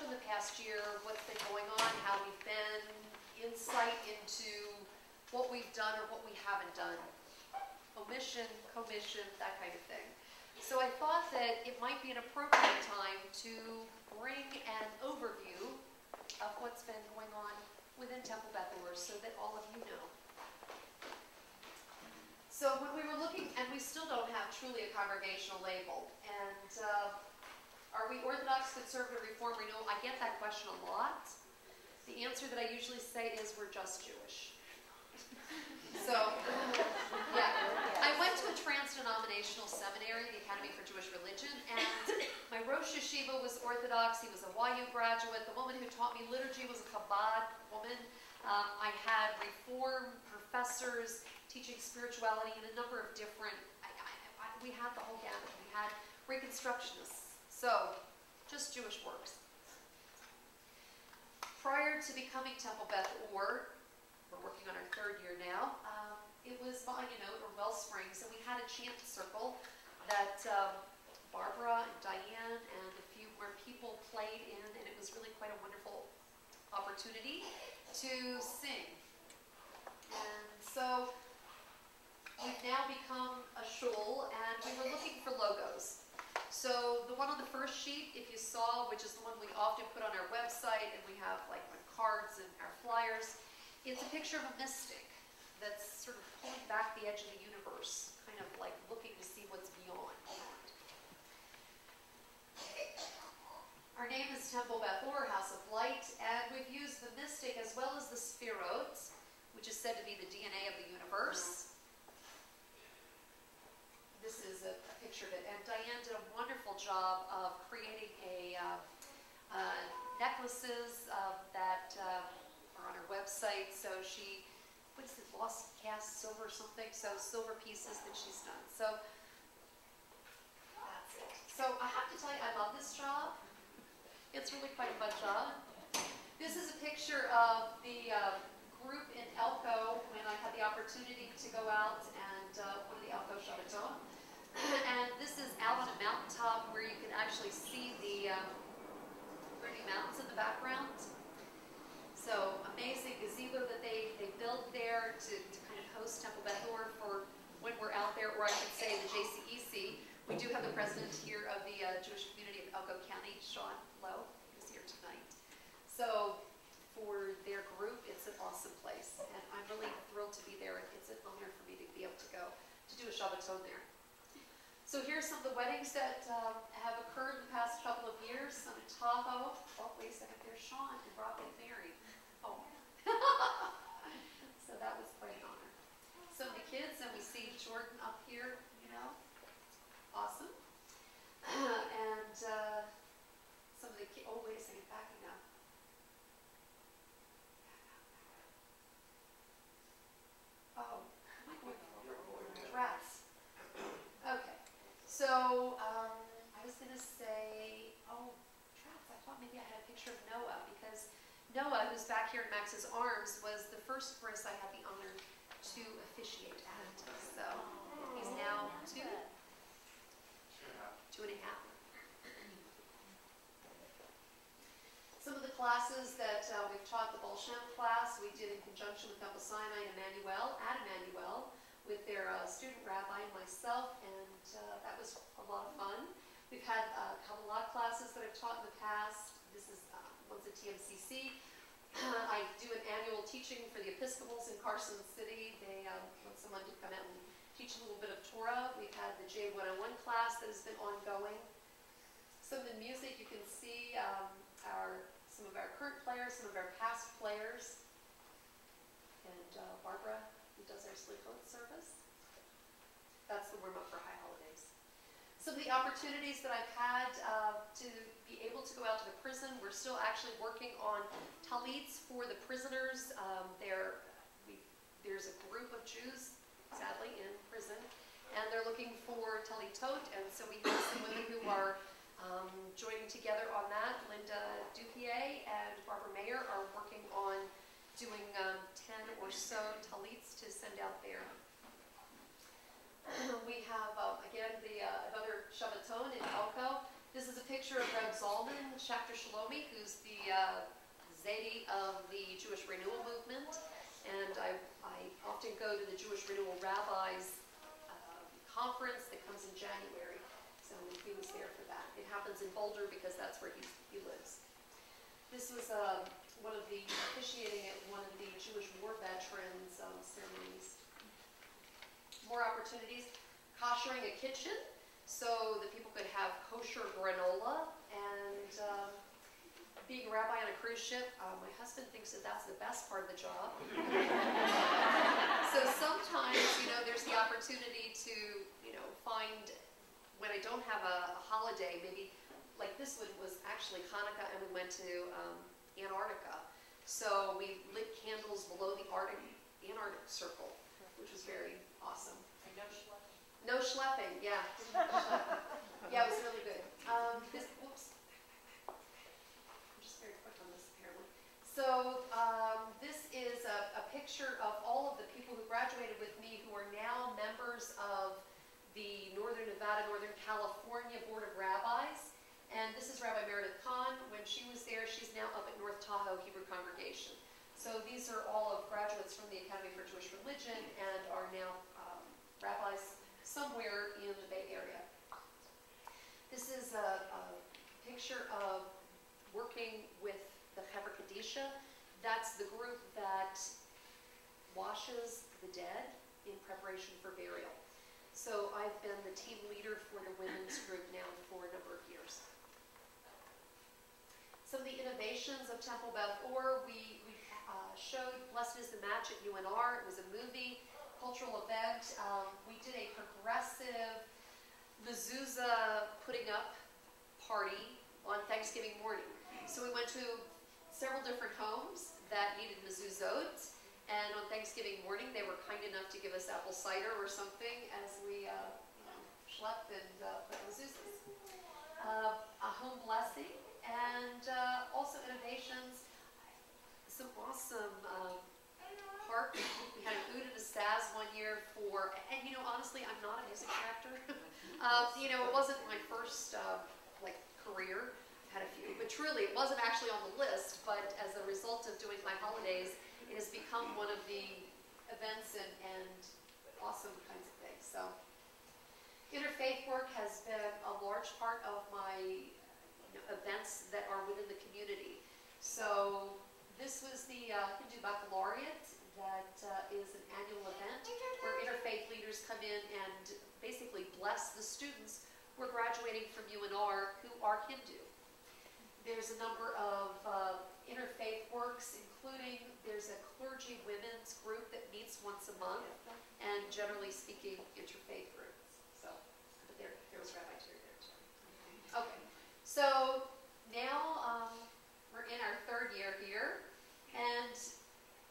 in the past year, what's been going on, how we've been, insight into what we've done or what we haven't done, omission, commission, that kind of thing. So I thought that it might be an appropriate time to bring an overview of what's been going on within Temple Beth Or so that all of you know. So when we were looking, and we still don't have truly a congregational label, and are we Orthodox, Conservative, Reform, Renewal? I get that question a lot. The answer that I usually say is we're just Jewish. So, yeah. I went to a trans-denominational seminary, the Academy for Jewish Religion, and my Rosh Yeshiva was Orthodox. He was a YU graduate. The woman who taught me liturgy was a Chabad woman. I had Reform professors teaching spirituality in a number of different, we had the whole gamut. We had Reconstructionists. So, just Jewish works. Prior to becoming Temple Beth Or, we're working on our third year now, it was Voluntary or Wellspring, so we had a chant circle that Barbara and Diane and a few more people played in, and it was really quite a wonderful opportunity to sing. And so we've now become a shul, and we were looking for logos. So the one on the first sheet, if you saw, which is the one we often put on our website, and we have like on cards and our flyers, it's a picture of a mystic that's sort of pulling back the edge of the universe, kind of like looking to see what's beyond. Our name is Temple Beth Or, House of Light, and we've used the mystic as well as the Sphirot, which is said to be the DNA of the universe. This is a picture of it, and Diane did a wonderful job of creating necklaces that are on her website. So she, what's it, lost cast silver or something? So silver pieces that she's done. So that's it. So I have to tell you, I love this job. It's really quite a fun job. This is a picture of the group in Elko when I had the opportunity to go out and one of the Elko Shabbaton. And this is out on a mountaintop where you can actually see the pretty mountains in the background. So amazing gazebo that they built there to kind of host Temple Beth Or for when we're out there, or I should say the JCEC. We do have the president here of the Jewish community of Elko County, Sean Lowe, who's here tonight. So for their group, it's an awesome place, and I'm really thrilled to be there. It's an honor for me to be able to go to do a Shabbaton there. So here's some of the weddings that have occurred in the past couple of years. Some in Tahoe. Oh, wait a second. There's Sean and Rob getting married. Oh. So that was quite an honor. Some of the kids, and we see Jordan up here, you know. Awesome. And some of the kids. Oh, wait a second. Backing up. Oh, am I going forward? Rats. Okay. So, I was going to say, oh, Travis, I thought maybe I had a picture of Noah, because Noah, who's back here in Max's arms, was the first bris I had the honor to officiate at. So, he's now 2.5. Some of the classes that we've taught, the Baal Shem class, we did in conjunction with Temple Sinai and Emmanuel, with their student rabbi and myself, and that was a lot of fun. We've had Kabbalah classes that I've taught in the past. This is one's at TMCC. I do an annual teaching for the Episcopals in Carson City. They want someone to come out and teach a little bit of Torah. We've had the J101 class that has been ongoing. Some of the music you can see some of our current players, some of our past players, and Barbara, who does our Slichot service. That's the warm-up for high holidays. Some of the opportunities that I've had to be able to go out to the prison, we're still actually working on talits for the prisoners. There's a group of Jews, sadly, in prison, and they're looking for talitot, and so we have some women who are joining together on that. Linda Dupier and Barbara Mayer are working on doing 10 or so talits to send out there. We have, again, another Shabbaton in Elko. This is a picture of Reb Zalman, Shachar Shalom. Naomi, who's the Zaidi of the Jewish Renewal Movement, and I often go to the Jewish Renewal Rabbis conference that comes in January, so he was there for that. It happens in Boulder because that's where he lives. This was one of the officiating at one of the Jewish war veterans ceremonies. More opportunities, koshering a kitchen, so that people could have kosher granola, and being a rabbi on a cruise ship, my husband thinks that that's the best part of the job. So sometimes, there's the opportunity to, find, when I don't have a holiday, maybe, like this one was actually Hanukkah, and we went to Antarctica. So we lit candles below the Antarctic Circle, which was very awesome. And no schlepping. No schlepping, yeah. Yeah, it was really good. Whoops. I'm just very quick on this, apparently. So this is a picture of all of the people who graduated with me who are now members of the Northern Nevada, Northern California Board of Rabbis. And this is Rabbi Meredith Kahn. When she was there, she's now up at North Tahoe Hebrew Congregation. So these are all of graduates from the Academy for Jewish Religion and are now rabbis somewhere in the Bay Area. This is a picture of working with the Hever Kadisha. That's the group that washes the dead in preparation for burial. So I've been the team leader for the women's group now for a number of years. Some of the innovations of Temple Beth Or, we showed Blessed is the Match at UNR. It was a movie, cultural event. We did a progressive mezuzah putting up party on Thanksgiving morning. So we went to several different homes that needed mezuzot, and on Thanksgiving morning they were kind enough to give us apple cider or something as we schlepped and put mezuzahs. A home blessing, and also innovations. Some awesome park. We had a food at a Staz one year for, and honestly, I'm not a music director. It wasn't my first career. I've had a few, but truly, it wasn't actually on the list. But as a result of doing my holidays, it has become one of the events and awesome kinds of things. So, interfaith work has been a large part of my events that are within the community. So this was the Hindu Baccalaureate. That is an annual event where interfaith leaders come in and basically bless the students who are graduating from UNR who are Hindu. There's a number of interfaith works, including there's a clergy women's group that meets once a month, and generally speaking, interfaith groups. So, but there was Rabbi Terry there too. Okay, so now we're in our third year here, and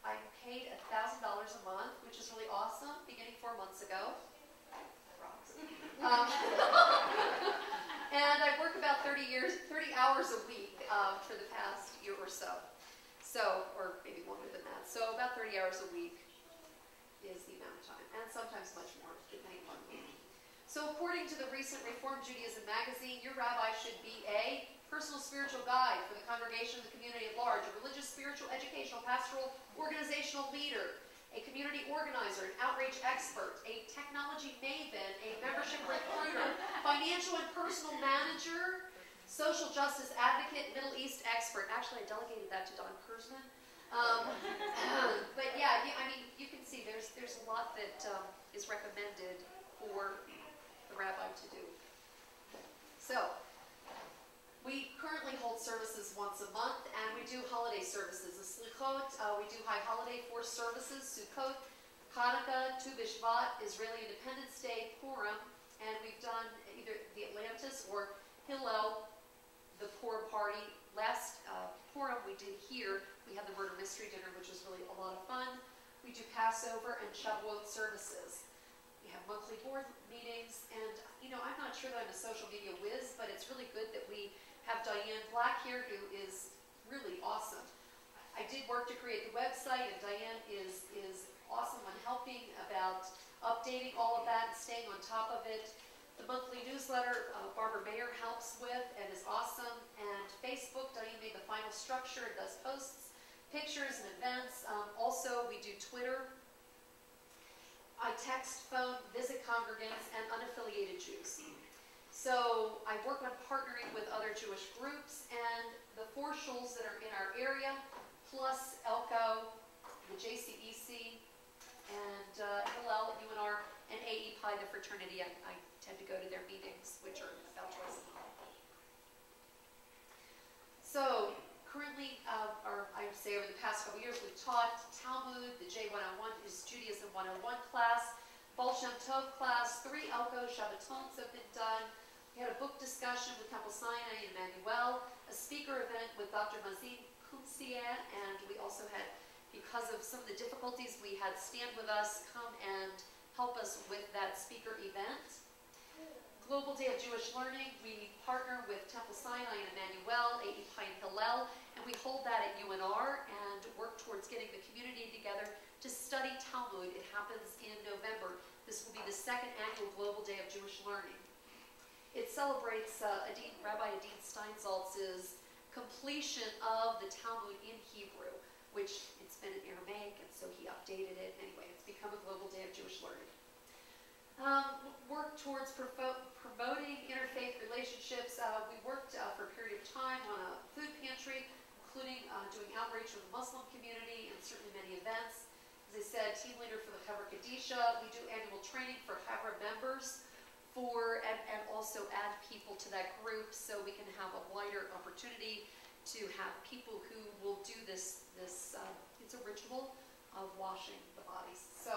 I paid $1,000 a month, which is really awesome, beginning 4 months ago. That rocks. And I work about 30 hours a week for the past year or so. So, or maybe longer than that. So about 30 hours a week is the amount of time, and sometimes much more, depending on the week. So according to the recent Reform Judaism magazine, your rabbi should be a personal spiritual guide for the congregation and the community at large, a religious, spiritual, educational, pastoral, organizational leader, a community organizer, an outreach expert, a technology maven, a membership recruiter, financial and personal manager, social justice advocate, Middle East expert. Actually, I delegated that to Don Kurzman. But yeah, I mean, you can see there's a lot that is recommended for the rabbi to do. So, we currently hold services once a month, and we do holiday services. The Slichot, we do high holiday force services, Sukkot, Hanukkah, Tu B'Shvat, Israeli Independence Day, Purim, and we've done either the Atlantis or Hillel, the Purim party. Last Purim we did here. We had the murder mystery dinner, which was really a lot of fun. We do Passover and Shavuot services. We have monthly board meetings, and I'm not sure that I'm a social media whiz, but it's really good that we have Diane Black here, who is really awesome. I did work to create the website, and Diane is awesome on helping about updating all of that and staying on top of it. The monthly newsletter, Barbara Mayer helps with and is awesome. And Facebook, Diane made the final structure and does posts, pictures, and events. Also, we do Twitter. I text, phone, visit congregants, and unaffiliated Jews. So I work on partnering with other Jewish groups, and the 4 shuls that are in our area, plus Elko, the JCEC, and Hillel, UNR, and AE Pi, the fraternity. I tend to go to their meetings, which are about twice a month. So currently, or I would say over the past couple years, we've taught Talmud, the J101 is Judaism 101 class, Baal Shem Tov class, 3 Elko Shabbatons have been done. We had a book discussion with Temple Sinai and Emmanuel, a speaker event with Dr. Mazin Kuntsier, and we also had, because of some of the difficulties, we had Stand With Us come and help us with that speaker event. Global Day of Jewish Learning, we partner with Temple Sinai and Emmanuel, AE Pi and Hillel, and we hold that at UNR and work towards getting the community together to study Talmud. It happens in November. This will be the 2nd annual Global Day of Jewish Learning. It celebrates Rabbi Adin Steinsaltz's completion of the Talmud in Hebrew, which it's been in Aramaic, and so he updated it. Anyway, it's become a Global Day of Jewish Learning. Work towards promoting interfaith relationships. We worked for a period of time on a food pantry, including doing outreach with the Muslim community and certainly many events. As I said, team leader for the Chevra Kadisha. We do annual training for Chevra members and also add people to that group so we can have a wider opportunity to have people who will do this it's a ritual of washing the bodies. So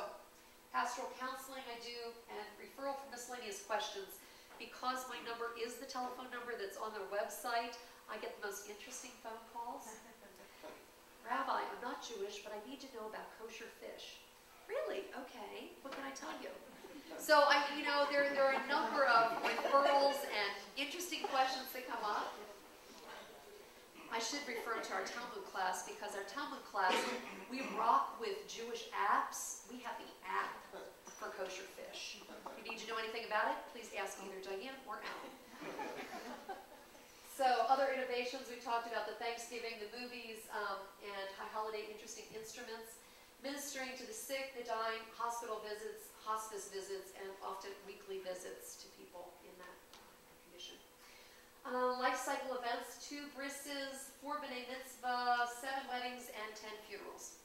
pastoral counseling I do, and referral for miscellaneous questions. Because my number is the telephone number that's on their website, I get the most interesting phone calls. Rabbi, I'm not Jewish, but I need to know about kosher fish. Really? Okay. What can I tell you? So there are a number of referrals and interesting questions that come up. I should refer to our Talmud class, because our Talmud class, we rock with Jewish apps. We have the app for kosher fish. If you need to know anything about it, please ask either Diane or Alan. So other innovations, we talked about the Thanksgiving, the movies, and high holiday interesting instruments, ministering to the sick, the dying, hospital visits, hospice visits, and often weekly visits to people in that condition. Life cycle events, 2 brises, 4 b'nai mitzvah, 7 weddings, and 10 funerals.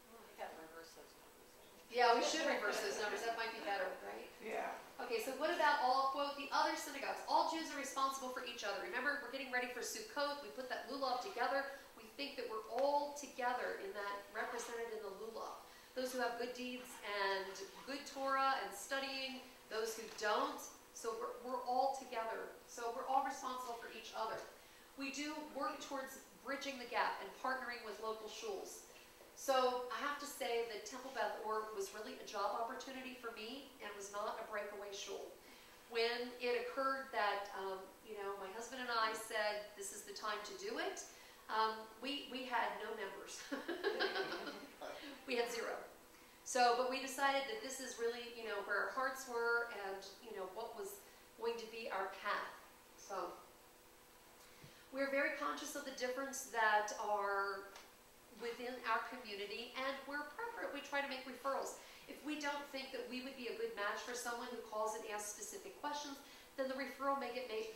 You have to reverse those numbers. Yeah, we should reverse those numbers. That might be better, right? Yeah. Okay, so what about all, quote, the other synagogues? All Jews are responsible for each other. Remember, we're getting ready for Sukkot. We put that lulav together. We think that we're all together in that, represented in the lulav. Those who have good deeds and good Torah and studying, those who don't. So we're all together. So we're all responsible for each other. We do work towards bridging the gap and partnering with local shuls. So I have to say that Temple Beth Or was really a job opportunity for me and was not a breakaway shul. When it occurred that, my husband and I said, this is the time to do it, we had no members. We had 0. So, but we decided that this is really, where our hearts were and, what was going to be our path. So, we're very conscious of the difference that are within our community, and where appropriate, we try to make referrals. If we don't think that we would be a good match for someone who calls and asks specific questions, then the referral may get made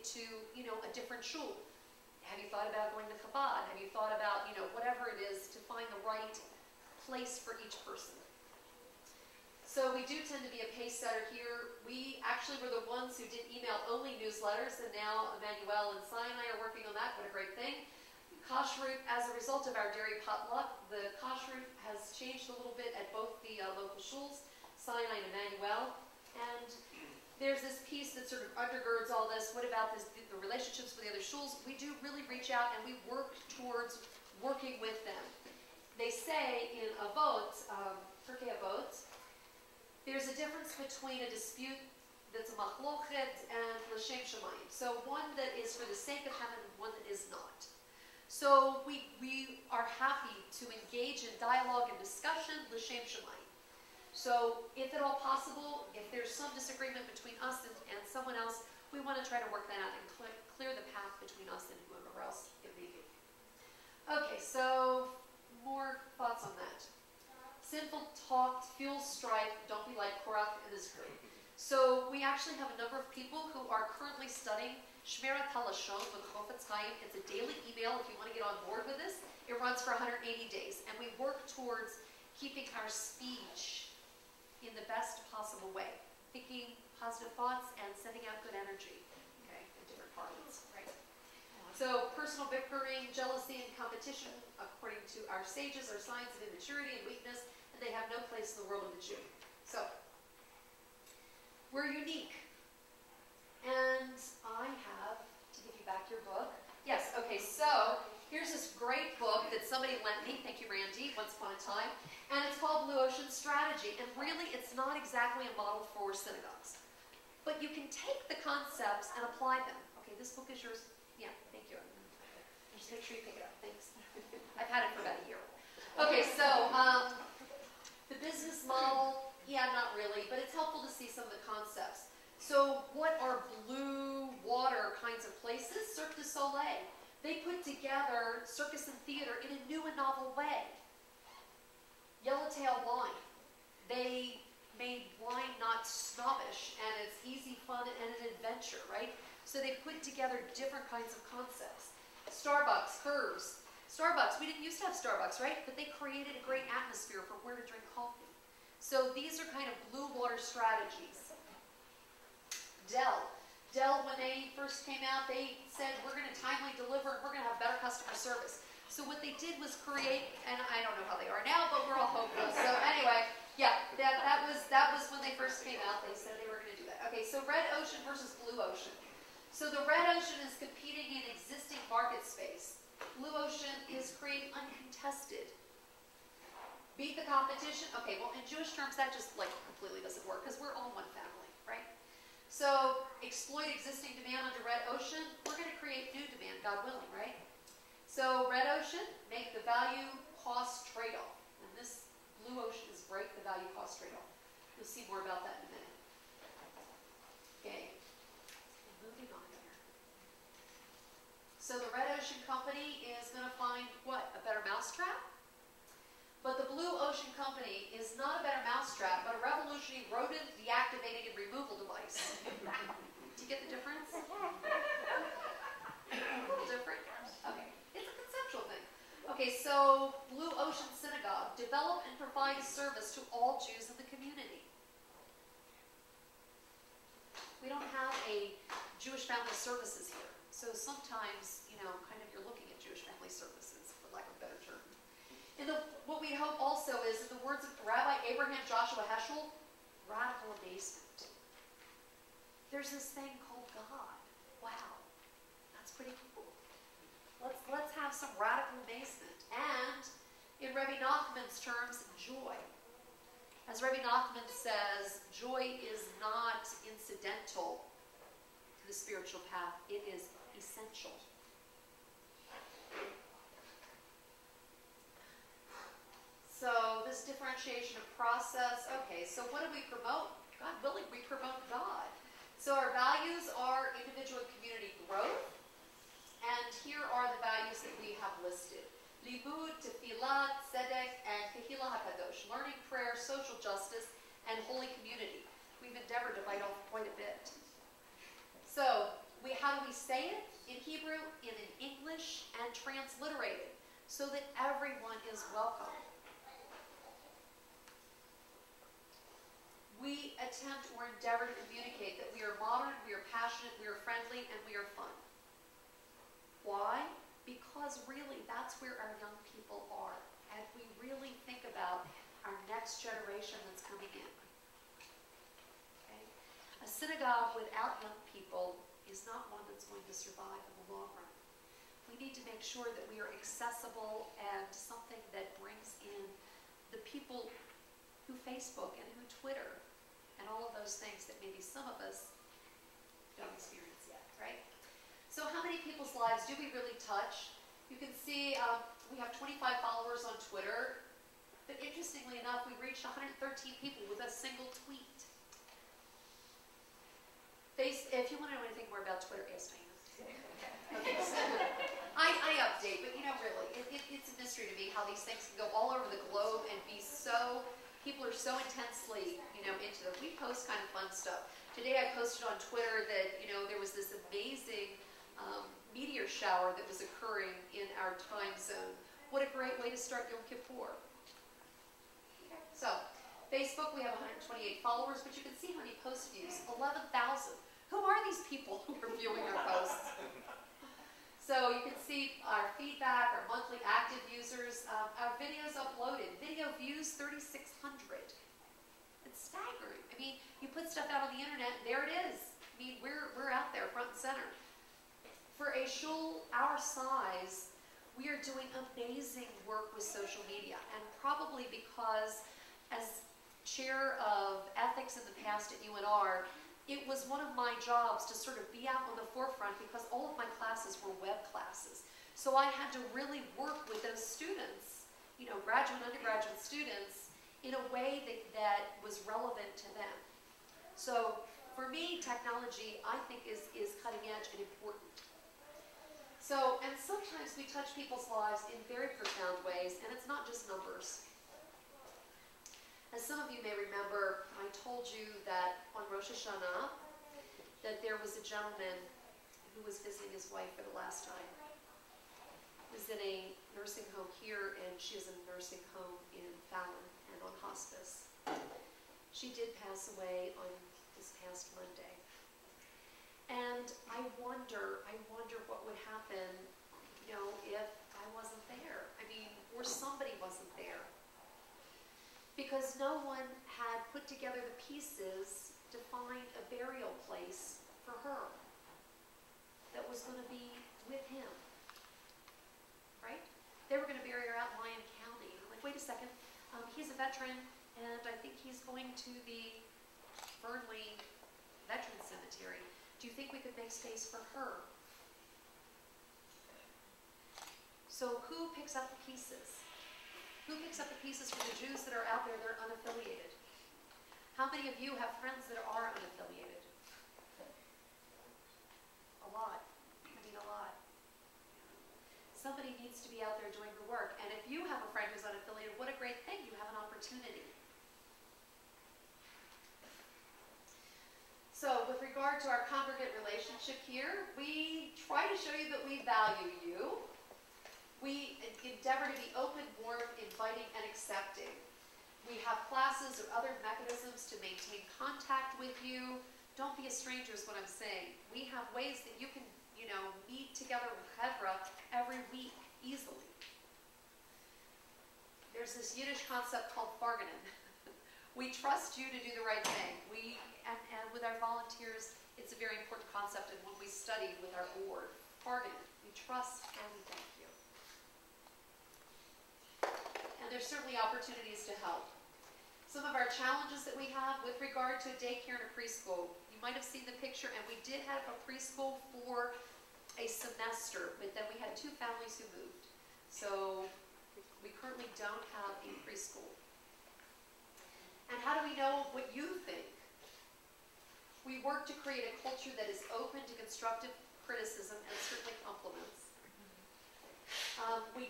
to, a different shul. Have you thought about going to Chabad? Have you thought about, whatever it is, to find the right place for each person? So we do tend to be a pace setter here. We actually were the ones who did email-only newsletters, and now Emmanuel and Sinai are working on that. What a great thing. Kashrut, as a result of our dairy potluck, the kashrut has changed a little bit at both the local shuls, Sinai and Emmanuel. And there's this piece that sort of undergirds all this. What about the relationships with the other shuls? We do really reach out and we work towards working with them. They say in Avot, Pirkei Avot, there's a difference between a dispute that's a machlochet and l'shem shamayim. So one that is for the sake of heaven and one that is not. So we are happy to engage in dialogue and discussion l'shem shamayim. So if at all possible, if there's some disagreement between us and someone else, we want to try to work that out and clear the path between us and whoever else it may be. Okay, so more thoughts on that. Sinful talk fuels strife. Don't be like Korach and his group. So we actually have a number of people who are currently studying Shmirat HaLashon with Chofetz Chaim. It's a daily email if you want to get on board with this. It runs for 180 days, and we work towards keeping our speech in the best possible way, thinking positive thoughts and sending out good energy. Okay, in different parlance, right? So personal bickering, jealousy, and competition, according to our sages, are signs of immaturity and weakness, and they have no place in the world of the Jew. So we're unique. And I have to give you back your book. Yes, okay, so here's this great book that somebody lent me, thank you Randy, once upon a time, and it's called Blue Ocean Strategy, and really it's not exactly a model for synagogues. But you can take the concepts and apply them. Okay, this book is yours. Yeah, thank you. Just make sure you pick it up, thanks. I've had it for about a year. Okay, so the business model, yeah, not really, but it's helpful to see some of the concepts. So what are blue water kinds of places? Cirque du Soleil. They put together circus and theater in a new and novel way. Yellowtail wine. They made wine not snobbish, and it's easy, fun, and an adventure, right? So they put together different kinds of concepts. Starbucks, curves. Starbucks, we didn't used to have Starbucks, right? But they created a great atmosphere for where to drink coffee. So these are kind of blue water strategies. Dell, when they first came out, they said, we're going to timely deliver, and we're going to have better customer service. So what they did was create, and I don't know how they are now, but we're all hopeful. So anyway, yeah, that was when they first came out. They said they were going to do that. Okay, so red ocean versus blue ocean. So the red ocean is competing in existing market space. Blue ocean is creating uncontested. Beat the competition. Okay, well in Jewish terms that just like completely doesn't work because we're all one family, right? So exploit existing demand under red ocean. We're going to create new demand, God willing, right? So red ocean, make the value cost trade-off. And this blue ocean is break the value cost trade-off. You'll see more about that in a minute. Okay, moving on here. So the red ocean company is going to find what? A better mousetrap? But the blue ocean company is not a better mousetrap, but a revolutionary rodent deactivating and removal device. Do you get the difference? A little different? Okay. It's a conceptual thing. Okay, so Blue Ocean Synagogue, develop and provide service to all Jews in the community. We don't have a Jewish family services here. So sometimes, you know, kind of you're looking at Jewish family services, for lack of a better term. And what we hope also is, in the words of Rabbi Abraham Joshua Heschel, radical amazement. There's this thing called God. Wow, that's pretty cool. Let's have some radical amazement. And in Rebbe Nachman's terms, joy. As Rebbe Nachman says, joy is not incidental to the spiritual path. It is essential. So this differentiation of process, okay, so what do we promote? God willing, we promote God. So our values are individual and community growth, and here are the values that we have listed. Libud, Tefillah, Tzedek, and Kehillah HaKadosh, learning, prayer, social justice, and holy community. We've endeavored to bite off quite a bit. So how do we say it? In Hebrew, in English, and transliterated, so that everyone is welcome. We attempt or endeavor to communicate that we are modern, we are passionate, we are friendly, and we are fun. Why? Because really that's where our young people are. And we really think about our next generation that's coming in. Okay? A synagogue without young people is not one that's going to survive in the long run. We need to make sure that we are accessible and something that brings in the people who Facebook and who Twitter and all of those things that maybe some of us don't experience yet, right? So how many people's lives do we really touch? You can see we have 25 followers on Twitter. But interestingly enough, we reached 113 people with a single tweet. If you want to know anything more about Twitter, ask Diana. Okay, so I update, but you know, really, it's a mystery to me how these things can go all over the globe and be so, people are so intensely, you know, into them. We post kind of fun stuff. Today I posted on Twitter that, you know, there was this amazing meteor shower that was occurring in our time zone. What a great way to start Yom Kippur. So, Facebook, we have 128 followers, but you can see how many post views, 11,000. Who are these people who are viewing our posts? So you can see our feedback, our monthly active users, our videos uploaded. Video views, 3,600. It's staggering. I mean, you put stuff out on the internet, there it is. I mean, we're out there front and center. For a shul our size, we are doing amazing work with social media, and probably because as chair of ethics in the past at UNR, it was one of my jobs to sort of be out on the forefront because all of my classes were web classes. So I had to really work with those students, you know, graduate, undergraduate students, in a way that was relevant to them. So for me, technology, I think, is cutting edge and important. So, and sometimes we touch people's lives in very profound ways, and it's not just numbers. As some of you may remember, I told you that on Rosh Hashanah, that there was a gentleman who was visiting his wife for the last time. He was in a nursing home here, and she is in a nursing home in Fallon and on hospice. She did pass away on this past Monday. And I wonder what would happen, you know, if I wasn't there. I mean, or somebody wasn't there. Because no one had put together the pieces to find a burial place for her that was going to be with him, right? They were going to bury her out in Lyon County. I'm like, wait a second, he's a veteran, and I think he's going to the Burnley Veterans Cemetery. Do you think we could make space for her? So who picks up the pieces? Who picks up the pieces for the Jews that are out there that are unaffiliated? How many of you have friends that are unaffiliated? A lot. I mean, a lot. Somebody needs to be out there doing the work. And if you have a friend who's unaffiliated, what a great thing. You have an opportunity. So with regard to our congregate relationship here, we try to show you that we value you. We endeavor to be open, warm, inviting, and accepting. We have classes or other mechanisms to maintain contact with you. Don't be a stranger is what I'm saying. We have ways that you can, you know, meet together with Chevra every week easily. There's this Yiddish concept called farganin. We trust you to do the right thing. And with our volunteers, it's a very important concept, and when we study with our board, farganin. We trust and we thank you. And there's certainly opportunities to help. Some of our challenges that we have with regard to a daycare and a preschool, you might have seen the picture, and we did have a preschool for a semester, but then we had 2 families who moved. So we currently don't have a preschool. And how do we know what you think? We work to create a culture that is open to constructive criticism and certainly compliments. We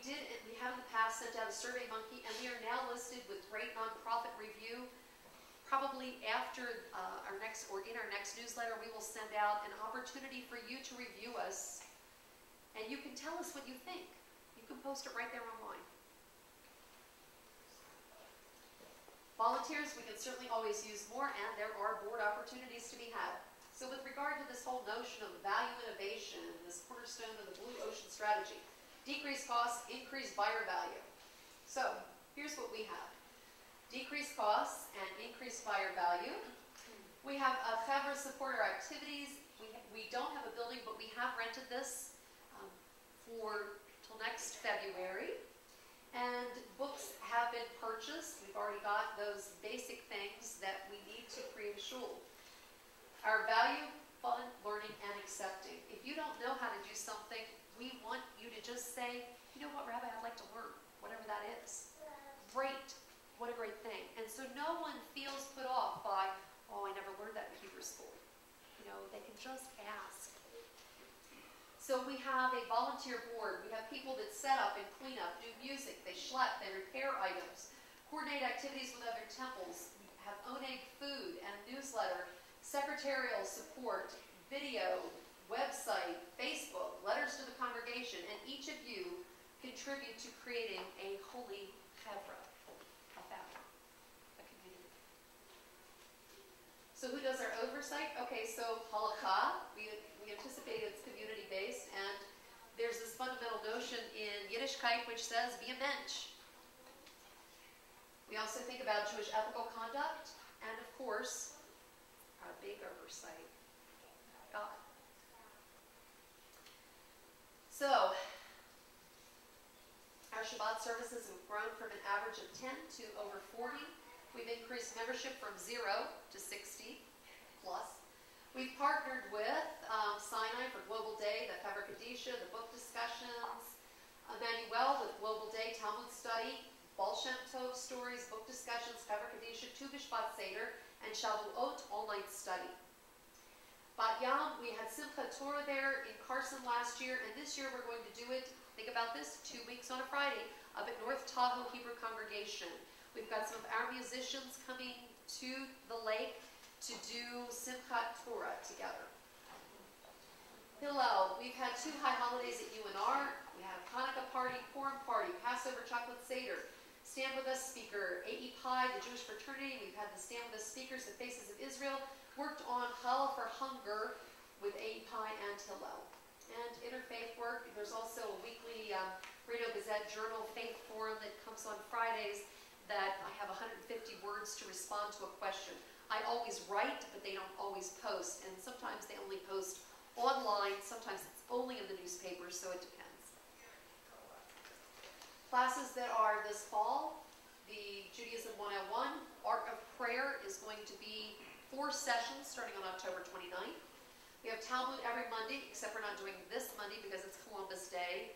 have in the past sent out a Survey Monkey, and we are now listed with Great Nonprofit Review. Probably after in our next newsletter, we will send out an opportunity for you to review us, and you can tell us what you think. You can post it right there online. Volunteers, we can certainly always use more, and there are board opportunities to be had. So with regard to this whole notion of value innovation, this cornerstone of the Blue Ocean Strategy, decrease costs, increase buyer value. So here's what we have. Decrease costs and increase buyer value. We have Chevra support our activities. We don't have a building, but we have rented this till next February. And books have been purchased. We've already got those basic things that we need to create a shul. Our value, fun, learning, and accepting. If you don't know how to do something, we want you to just say, you know what, Rabbi, I'd like to learn, whatever that is. Great. So we have a volunteer board. We have people that set up and clean up, do music, they schlep, they repair items, coordinate activities with other temples, have oneg food and newsletter, secretarial support, video, website, Facebook, letters to the congregation, and each of you contribute to creating a holy chevra, a family, a community. So who does our oversight? Okay, so halakha, we anticipate it's community-based, and there's this fundamental notion in Yiddishkeit which says, be a mensch. We also think about Jewish ethical conduct, and of course, our big oversight, God. So, our Shabbat services have grown from an average of 10 to over 40. We've increased membership from 0 to 60 plus. We've partnered with Sinai for Global Day, the Fever Kadisha, the book discussions, Emmanuel with Global Day, Talmud study, Baal Shem Tov stories, book discussions, Fever Kadisha, Tu B'Shvat Seder, and Shavuot all-night study. Bat Yam, we had Simchat Torah there in Carson last year, and this year we're going to do it, think about this, 2 weeks on a Friday, up at North Tahoe Hebrew Congregation. We've got some of our musicians coming to the lake to do Simchat Torah together. Hillel, we've had 2 high holidays at UNR. We had a Hanukkah party, Purim party, Passover chocolate Seder, Stand With Us speaker, AE Pi, the Jewish fraternity. We've had the Stand With Us speakers, the Faces of Israel. Worked on Challah for Hunger with AE Pi and Hillel. And interfaith work, there's also a weekly Reno Gazette Journal Faith Forum that comes on Fridays that I have 150 words to respond to a question. I always write, but they don't always post, and sometimes they only post online, sometimes it's only in the newspaper, so it depends. Classes that are this fall, the Judaism 101, Art of Prayer is going to be 4 sessions starting on October 29th. We have Talmud every Monday, except we're not doing this Monday because it's Columbus Day.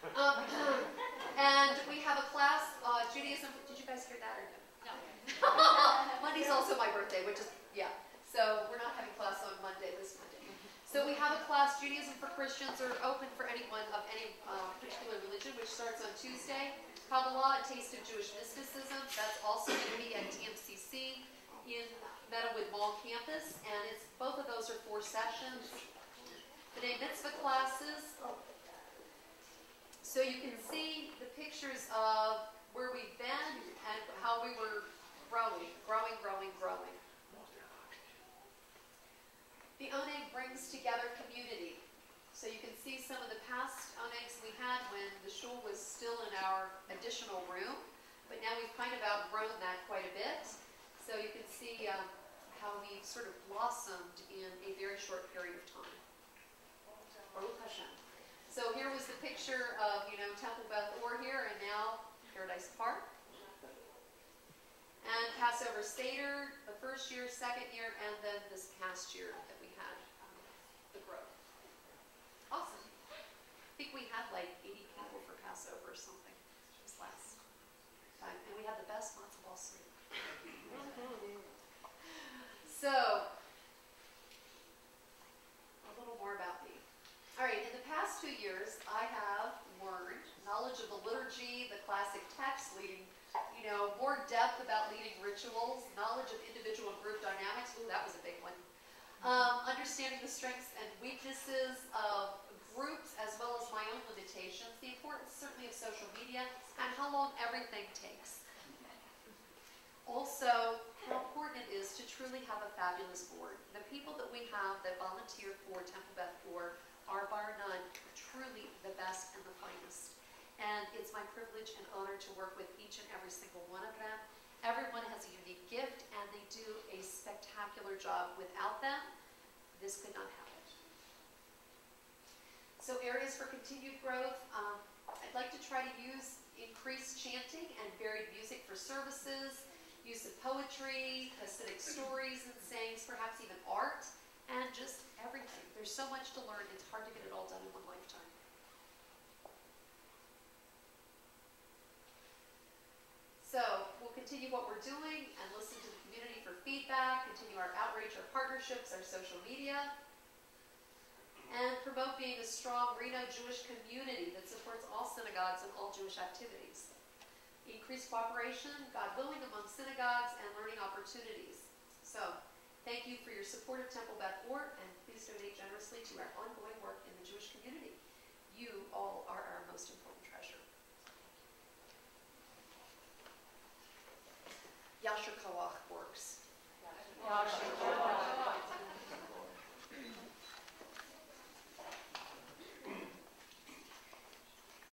And we have a class, Judaism, did you guys hear that or no? No. Monday's also my birthday, which is, yeah. So we're not having class on Monday, this Monday. So we have a class, Judaism for Christians, or open for anyone of any particular religion, which starts on Tuesday. Kabbalah, A Taste of Jewish Mysticism, that's also going to be at TMCC in Meadowood Mall campus, and both of those are 4 sessions. The Day Mitzvah classes, so you can see the pictures of where we've been and how we were growing. The Oneg brings together community. So you can see some of the past Onegs we had when the shul was still in our additional room, but now we've kind of outgrown that quite a bit. So you can see how we sort of blossomed in a very short period of time. Baruch Hashem. So here was the picture of, Temple Beth Or here, and now Paradise Park. And Passover Seder, the first year, second year, and then this past year that we had the growth. Awesome. I think we had like 80 people for Passover or something this last time. And we had the best matzo ball soup. So, a little more about me. All right, in the past 2 years, I have learned knowledge of the liturgy, the classic text, leading, more depth about leading rituals, knowledge of individual and group dynamics. Ooh, that was a big one. Understanding the strengths and weaknesses of groups as well as my own limitations, the importance certainly of social media, and how long everything takes. Also, how important it is to truly have a fabulous board. The people that we have that volunteer for Temple Beth Or are bar none truly the best and the finest. And it's my privilege and honor to work with each and every single one of them. Everyone has a unique gift and they do a spectacular job. Without them, this could not happen. So areas for continued growth, I'd like to try to use increased chanting and varied music for services, use of poetry, Hasidic stories and sayings, perhaps even art, and just everything. There's so much to learn, it's hard to get it all done in one lifetime. So we'll continue what we're doing and listen to the community for feedback, continue our outreach, our partnerships, our social media. and promote being a strong Reno Jewish community that supports all synagogues and all Jewish activities. Increase cooperation, God willing, among synagogues and learning opportunities. So, thank you for your support of Temple Beth Or, and please donate generously to our ongoing work in the Jewish community. You all are our most important treasure. Yasher Koach works. Yasher